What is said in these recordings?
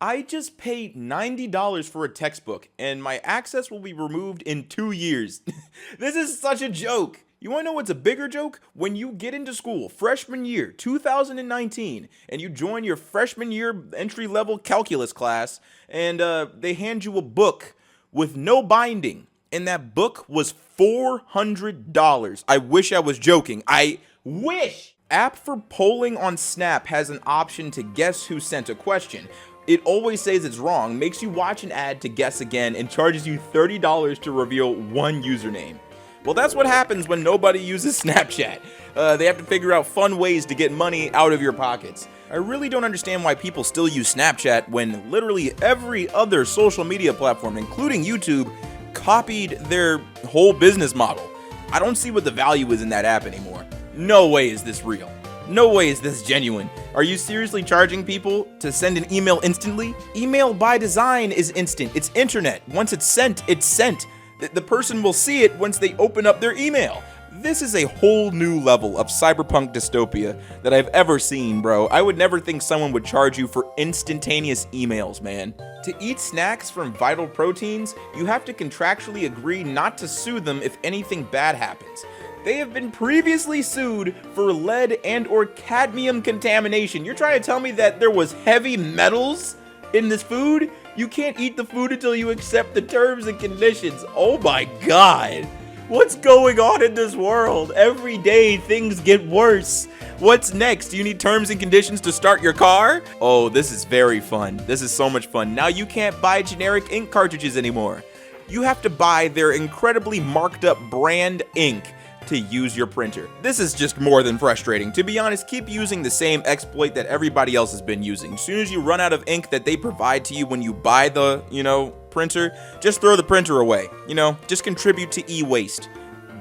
I just paid $90 for a textbook, and my access will be removed in 2 years. This is such a joke. You want to know what's a bigger joke? When you get into school, freshman year, 2019, and you join your freshman year entry-level calculus class, and they hand you a book with no binding, and that book was $400. I wish I was joking. I wish! App for polling on Snap has an option to guess who sent a question. It always says it's wrong, makes you watch an ad to guess again, and charges you $30 to reveal one username. Well, that's what happens when nobody uses Snapchat. They have to figure out fun ways to get money out of your pockets. I really don't understand why people still use Snapchat when literally every other social media platform, including YouTube, copied their whole business model. I don't see what the value is in that app anymore. No way is this real. No way is this genuine. Are you seriously charging people to send an email instantly? Email by design is instant. It's internet. Once it's sent, it's sent. The person will see it once they open up their email. This is a whole new level of cyberpunk dystopia that I've ever seen, bro. I would never think someone would charge you for instantaneous emails, man. To eat snacks from Vital Proteins, you have to contractually agree not to sue them if anything bad happens. They have been previously sued for lead and or cadmium contamination. You're trying to tell me that there was heavy metals in this food? You can't eat the food until you accept the terms and conditions. Oh my God. What's going on in this world? Every day things get worse. What's next? Do you need terms and conditions to start your car? Oh, this is very fun. This is so much fun. Now you can't buy generic ink cartridges anymore. You have to buy their incredibly marked up brand ink to use your printer. This is just more than frustrating. To be honest, keep using the same exploit that everybody else has been using. As soon as you run out of ink that they provide to you when you buy the, printer, just throw the printer away. Just contribute to e-waste.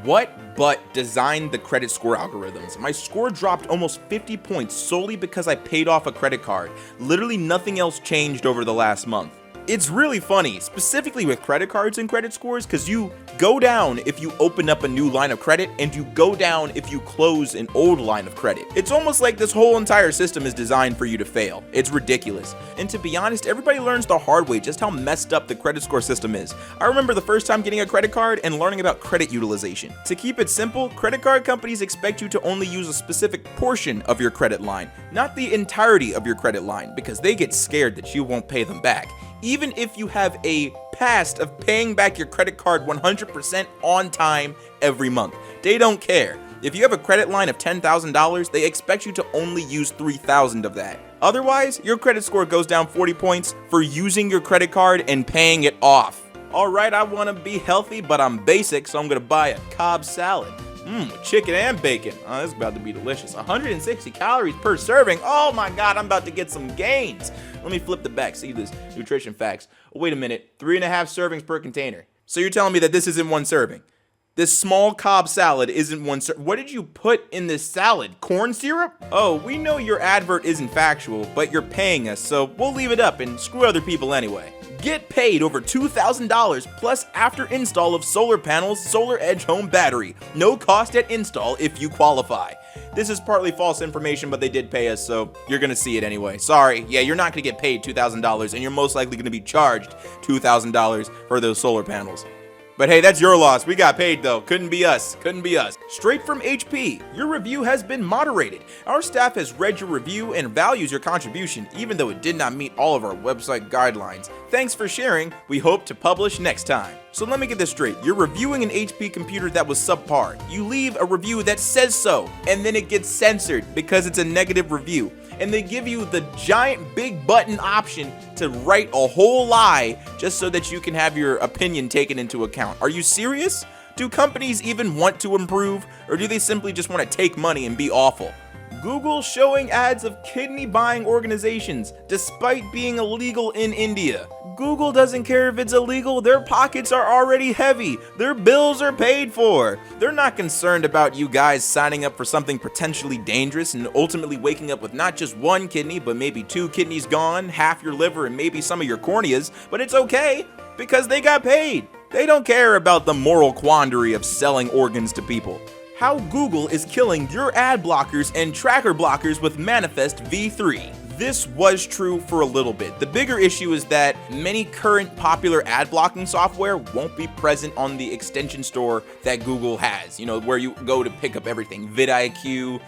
What but designed the credit score algorithms? My score dropped almost 50 points solely because I paid off a credit card. Literally nothing else changed over the last month. It's really funny, specifically with credit cards and credit scores, because you go down if you open up a new line of credit, and you go down if you close an old line of credit. It's almost like this whole entire system is designed for you to fail. It's ridiculous. And to be honest, everybody learns the hard way just how messed up the credit score system is. I remember the first time getting a credit card and learning about credit utilization. To keep it simple, credit card companies expect you to only use a specific portion of your credit line, not the entirety of your credit line, because they get scared that you won't pay them back. Even if you have a past of paying back your credit card 100% on time every month. They don't care. If you have a credit line of $10,000, they expect you to only use $3,000 of that. Otherwise, your credit score goes down 40 points for using your credit card and paying it off. Alright, I want to be healthy, but I'm basic, so I'm going to buy a Cobb salad. With chicken and bacon. Oh, this is about to be delicious. 160 calories per serving. Oh my God, I'm about to get some gains. Let me flip the back, see this nutrition facts. Oh, wait a minute, 3.5 servings per container. So you're telling me that this isn't one serving? This small Cobb salad isn't one serving. What did you put in this salad? Corn syrup? Oh, we know your advert isn't factual, but you're paying us, so we'll leave it up and screw other people anyway. Get paid over $2,000 plus after install of solar panels, Solar Edge home battery. No cost at install if you qualify. This is partly false information, but they did pay us, so you're gonna see it anyway. Sorry, yeah, you're not gonna get paid $2,000, and you're most likely gonna be charged $2,000 for those solar panels. But hey, that's your loss. We got paid though. Couldn't be us. Couldn't be us. Straight from HP, your review has been moderated. Our staff has read your review and values your contribution, even though it did not meet all of our website guidelines. Thanks for sharing. We hope to publish next time. So let me get this straight. You're reviewing an HP computer that was subpar. You leave a review that says so, and then it gets censored because it's a negative review. And they give you the giant big button option to write a whole lie just so that you can have your opinion taken into account. Are you serious? Do companies even want to improve, or do they simply just want to take money and be awful? Google showing ads of kidney buying organizations despite being illegal in India. Google doesn't care if it's illegal. Their pockets are already heavy. Their bills are paid for. They're not concerned about you guys signing up for something potentially dangerous and ultimately waking up with not just one kidney, but maybe 2 kidneys gone, half your liver, and maybe some of your corneas. But it's okay because they got paid. They don't care about the moral quandary of selling organs to people. How Google is killing your ad blockers and tracker blockers with Manifest v3. This was true for a little bit. The bigger issue is that many current popular ad blocking software won't be present on the extension store that Google has, where you go to pick up everything, vidIQ,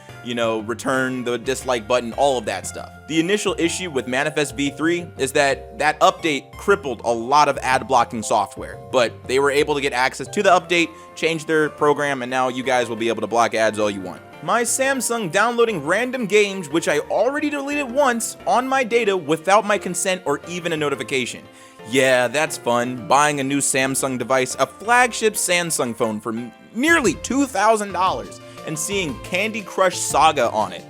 return the dislike button, all of that stuff. The initial issue with Manifest v3 is that update crippled a lot of ad blocking software, but they were able to get access to the update, change their program, and now you guys will be able to block ads all you want. My Samsung downloading random games, which I already deleted once, on my data without my consent or even a notification. Yeah, that's fun, buying a new Samsung device, a flagship Samsung phone for nearly $2,000, and seeing Candy Crush Saga on it.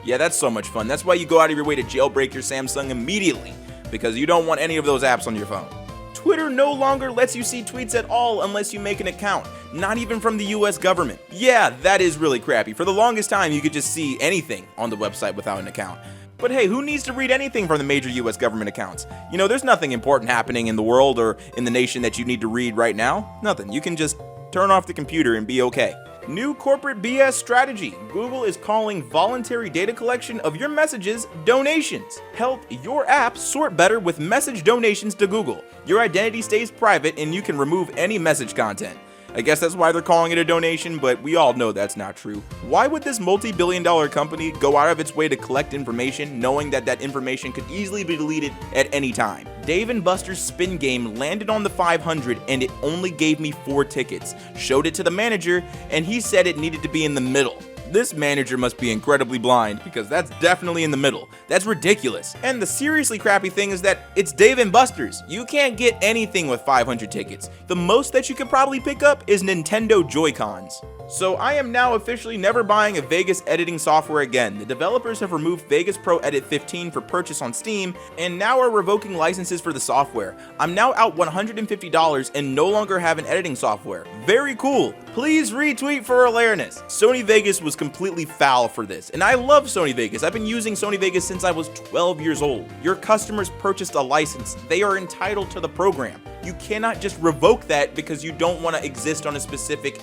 Yeah, that's so much fun. That's why you go out of your way to jailbreak your Samsung immediately, because you don't want any of those apps on your phone. Twitter no longer lets you see tweets at all unless you make an account, not even from the US government. Yeah, that is really crappy. For the longest time, you could just see anything on the website without an account. But hey, who needs to read anything from the major US government accounts? There's nothing important happening in the world or in the nation that you need to read right now. Nothing. You can just turn off the computer and be okay. New corporate BS strategy. Google is calling voluntary data collection of your messages donations. Help your app sort better with message donations to Google. Your identity stays private and you can remove any message content. I guess that's why they're calling it a donation, but we all know that's not true. Why would this multi-billion-dollar company go out of its way to collect information, knowing that information could easily be deleted at any time? Dave & Buster's spin game landed on the 500 and it only gave me 4 tickets. Showed it to the manager and he said it needed to be in the middle. This manager must be incredibly blind, because that's definitely in the middle. That's ridiculous. And the seriously crappy thing is that it's Dave & Buster's. You can't get anything with 500 tickets. The most that you could probably pick up is Nintendo Joy-Cons. So I am now officially never buying a Vegas editing software again. The developers have removed Vegas Pro Edit 15 for purchase on Steam and now are revoking licenses for the software. I'm now out $150 and no longer have an editing software. Very cool. Please retweet for awareness. Sony Vegas was completely foul for this, and I love Sony Vegas. I've been using Sony Vegas since I was 12 years old. Your customers purchased a license. They are entitled to the program. You cannot just revoke that because you don't want to exist on a specific,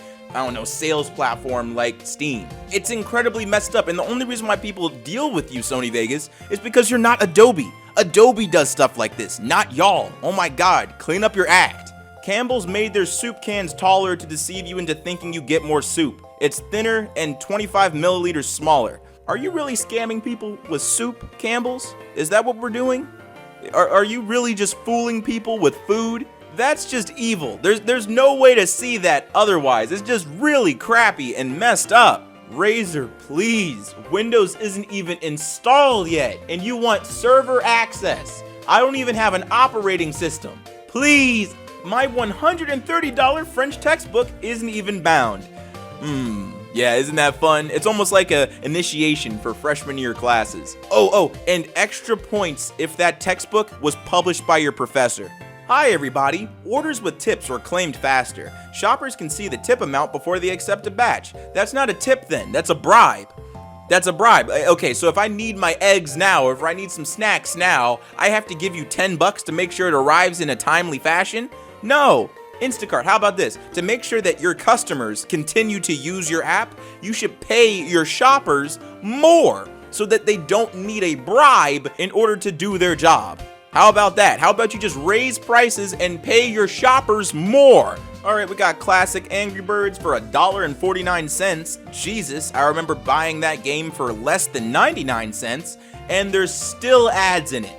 sales platform like Steam. It's incredibly messed up, and the only reason why people deal with you, Sony Vegas, is because you're not Adobe. Adobe does stuff like this, not y'all. Oh my god, clean up your act. Campbell's made their soup cans taller to deceive you into thinking you get more soup. It's thinner and 25 milliliters smaller. Are you really scamming people with soup, Campbell's? Is that what we're doing? Are you really just fooling people with food? That's just evil. There's no way to see that otherwise. It's just really crappy and messed up. Razer, please. Windows isn't even installed yet, and you want server access. I don't even have an operating system. Please. My $130 French textbook isn't even bound. Yeah, isn't that fun? It's almost like a initiation for freshman year classes. Oh, and extra points if that textbook was published by your professor. Hi everybody, orders with tips were claimed faster. Shoppers can see the tip amount before they accept a batch. That's not a tip then, that's a bribe. That's a bribe. Okay, so if I need my eggs now, or if I need some snacks now, I have to give you $10 to make sure it arrives in a timely fashion? No. Instacart, how about this? To make sure that your customers continue to use your app, you should pay your shoppers more so that they don't need a bribe in order to do their job. How about that? How about you just raise prices and pay your shoppers more? Alright, we got classic Angry Birds for $1.49. Jesus, I remember buying that game for less than 99 cents, and there's still ads in it.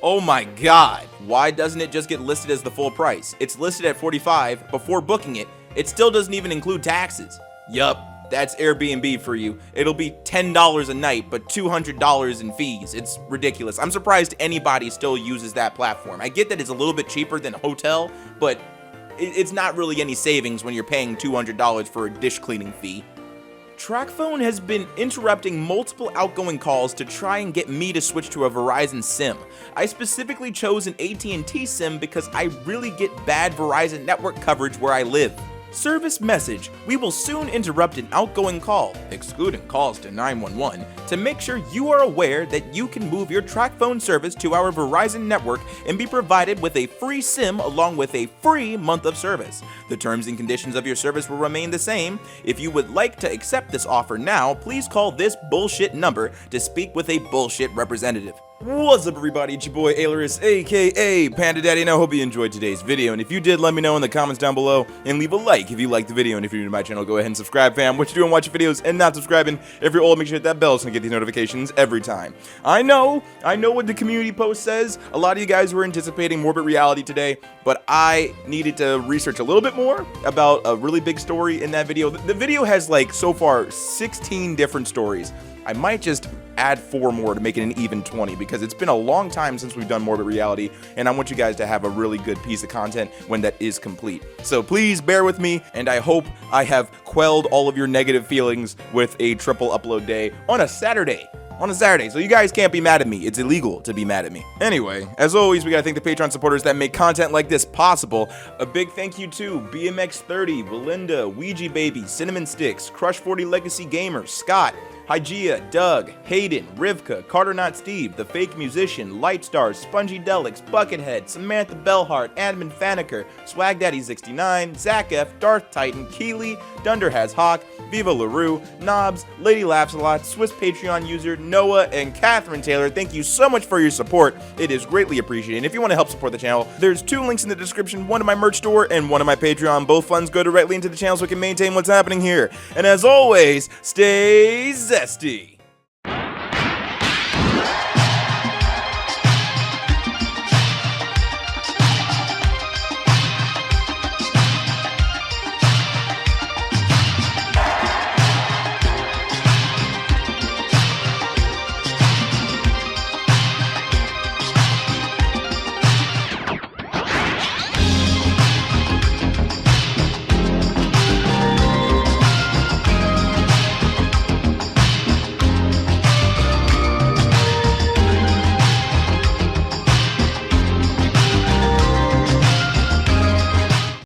Oh my god. Why doesn't it just get listed as the full price? It's listed at $45 before booking it. It still doesn't even include taxes. Yup, that's Airbnb for you. It'll be $10 a night, but $200 in fees. It's ridiculous. I'm surprised anybody still uses that platform. I get that it's a little bit cheaper than a hotel, but it's not really any savings when you're paying $200 for a dish cleaning fee. TracFone has been interrupting multiple outgoing calls to try and get me to switch to a Verizon SIM. I specifically chose an AT&T SIM because I really get bad Verizon network coverage where I live. Service message: we will soon interrupt an outgoing call, excluding calls to 911, to make sure you are aware that you can move your TracFone service to our Verizon network and be provided with a free SIM along with a free month of service. The terms and conditions of your service will remain the same. If you would like to accept this offer now, please call this bullshit number to speak with a bullshit representative. What's up, everybody? It's your boy Ailurus, aka Panda Daddy, and I hope you enjoyed today's video. And if you did, let me know in the comments down below, and leave a like if you liked the video. And if you're new to my channel, go ahead and subscribe, fam. What you doing watching videos and not subscribing? If you're old, make sure to hit that bell so you get these notifications every time. I know what the community post says. A lot of you guys were anticipating Morbid Reality today, but I needed to research a little bit more about a really big story in that video. The video has, like, so far 16 different stories. I might just add 4 more to make it an even 20 because it's been a long time since we've done Morbid Reality, and I want you guys to have a really good piece of content when that is complete. So please bear with me, and I hope I have quelled all of your negative feelings with a triple upload day on a Saturday. So you guys can't be mad at me. It's illegal to be mad at me. Anyway, as always, we gotta thank the Patreon supporters that make content like this possible. A big thank you to BMX30, Belinda, Ouija Baby, Cinnamon Sticks, Crush 40 Legacy Gamer, Scott, Hygeia, Doug, Hayden, Rivka, Carter Not Steve, The Fake Musician, Lightstar, Spongy Delix, Buckethead, Samantha Bellhart, Admin Faneker, Swag Daddy 69, Zach F, Darth Titan, Keely, Dunder Has Hawk, Viva LaRue, Knobs, Lady Laughs a Lot, Swiss Patreon user, Noah, and Catherine Taylor. Thank you so much for your support. It is greatly appreciated. And if you want to help support the channel, there's 2 links in the description, one to my merch store and one to my Patreon. Both funds go directly into the channel so we can maintain what's happening here. And as always, stay zesty.